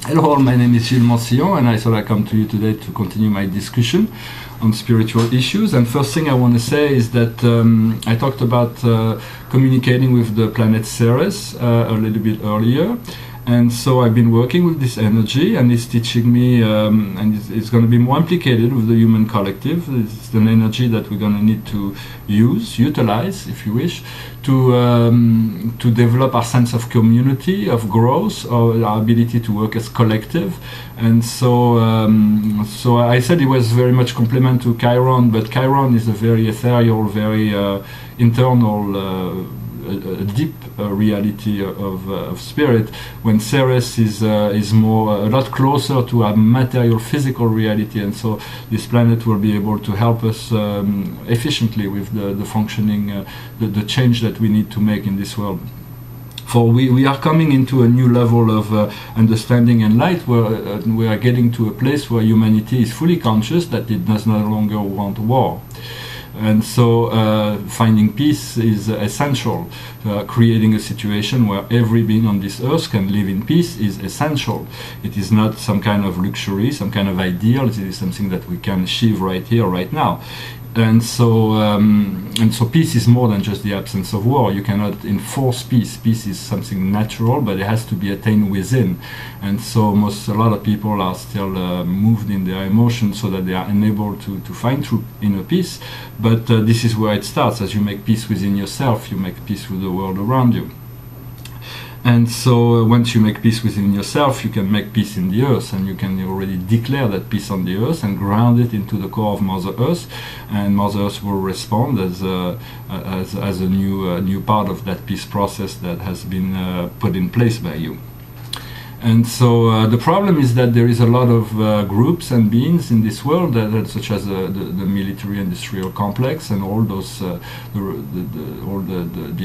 Hello, my name is Gilles Mancillon, and I thought I'd come to you today to continue my discussion on spiritual issues. And first thing I want to say is that I talked about communicating with the planet Ceres a little bit earlier. And so I've been working with this energy, and it's teaching me, and it's going to be more implicated with the human collective. It's an energy that we're going to need to utilize, if you wish, to develop our sense of community, of growth, or our ability to work as collective. And so I said it was very much complement to Chiron, but Chiron is a very ethereal, very internal, a deep reality of spirit, when Ceres is more a lot closer to a material, physical reality, and so this planet will be able to help us efficiently with the functioning, the change that we need to make in this world. For we are coming into a new level of understanding and light, where we are getting to a place where humanity is fully conscious that it does no longer want war. And so finding peace is essential. Creating a situation where every being on this earth can live in peace is essential. It is not some kind of luxury, some kind of ideal. It is something that we can achieve right here, right now. And so peace is more than just the absence of war. You cannot enforce peace. Peace is something natural, but it has to be attained within. And so a lot of people are still moved in their emotions, so that they are unable to find true inner peace. But this is where it starts. As you make peace within yourself, you make peace with the world around you. And so once you make peace within yourself, you can make peace in the earth, and you can already declare that peace on the earth and ground it into the core of Mother Earth, and Mother Earth will respond as a new part of that peace process that has been put in place by you. And so the problem is that there is a lot of groups and beings in this world, such as the military-industrial complex and all those, the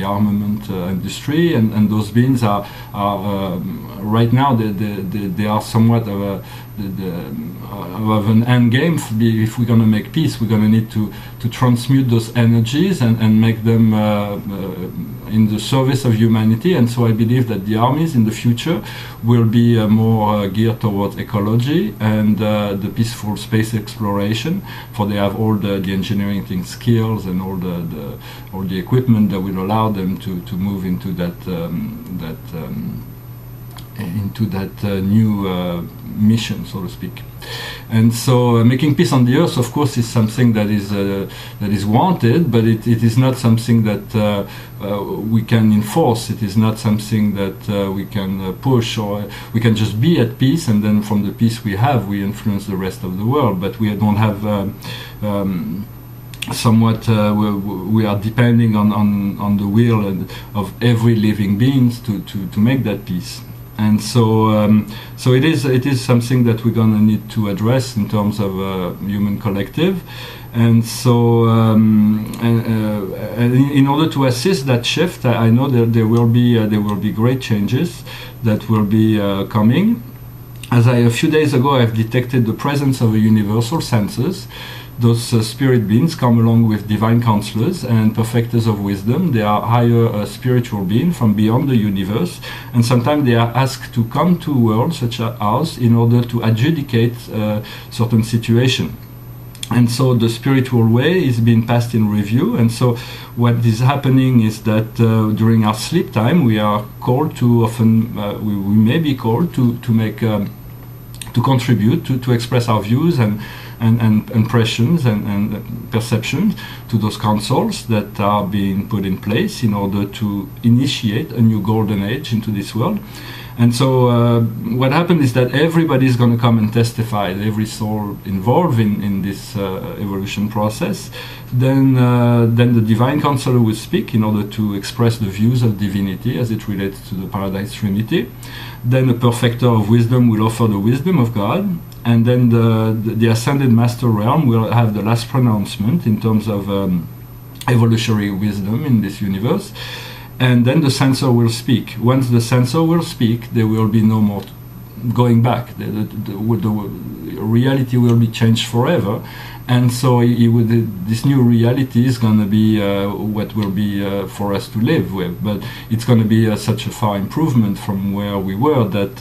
armament industry, and those beings are right now they are somewhat of an end game. If we're going to make peace, we're going to need to transmute those energies and make them in the service of humanity. And so I believe that the armies in the future will be more geared towards ecology and the peaceful space exploration, for they have all the engineering skills and all the equipment that will allow them to move into that new mission, so to speak. And so making peace on the earth, of course, is something that is wanted, but it is not something that we can enforce. It is not something that we can push, or we can just be at peace, and then from the peace we have, we influence the rest of the world. But we don't have somewhat we are depending on the will of every living being to make that peace. And so it is something that we're going to need to address in terms of human collective. And so and in order to assist that shift, I know that there will be great changes that will be coming. As a few days ago, I've detected the presence of a universal senses. Those spirit beings come along with divine counselors and perfecters of wisdom. They are higher spiritual beings from beyond the universe, and sometimes they are asked to come to worlds such as ours in order to adjudicate certain situations. And so the spiritual way is being passed in review. And so what is happening is that during our sleep time, we are called to often, we may be called to make, to contribute, to express our views and impressions and perceptions to those councils that are being put in place in order to initiate a new golden age into this world. And so what happened is that everybody is going to come and testify, every soul involved in this evolution process. Then the divine counselor will speak in order to express the views of divinity as it relates to the Paradise Trinity. Then the perfecter of wisdom will offer the wisdom of God. And then the Ascended Master Realm will have the last pronouncement in terms of evolutionary wisdom in this universe. And then the censor will speak. Once the censor will speak, there will be no more going back. The reality will be changed forever, and so this new reality is going to be what will be for us to live with. But it's going to be such a far improvement from where we were that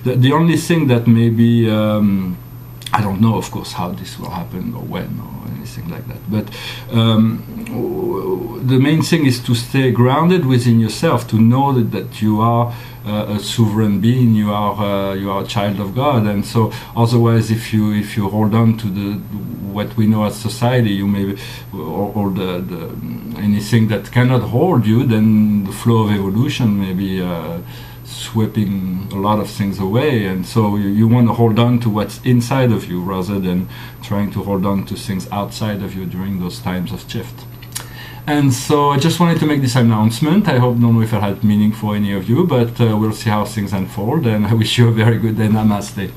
the only thing that maybe I don't know, of course, how this will happen or when or anything like that. But the main thing is to stay grounded within yourself, to know that you are a sovereign being, you are a child of God, and so otherwise, if you hold on to what we know as society, you maybe or the anything that cannot hold you, then the flow of evolution may be sweeping a lot of things away, and so you want to hold on to what's inside of you rather than trying to hold on to things outside of you during those times of shift. And so I just wanted to make this announcement. I don't know if it had meaning for any of you, but we'll see how things unfold, and I wish you a very good day. Namaste.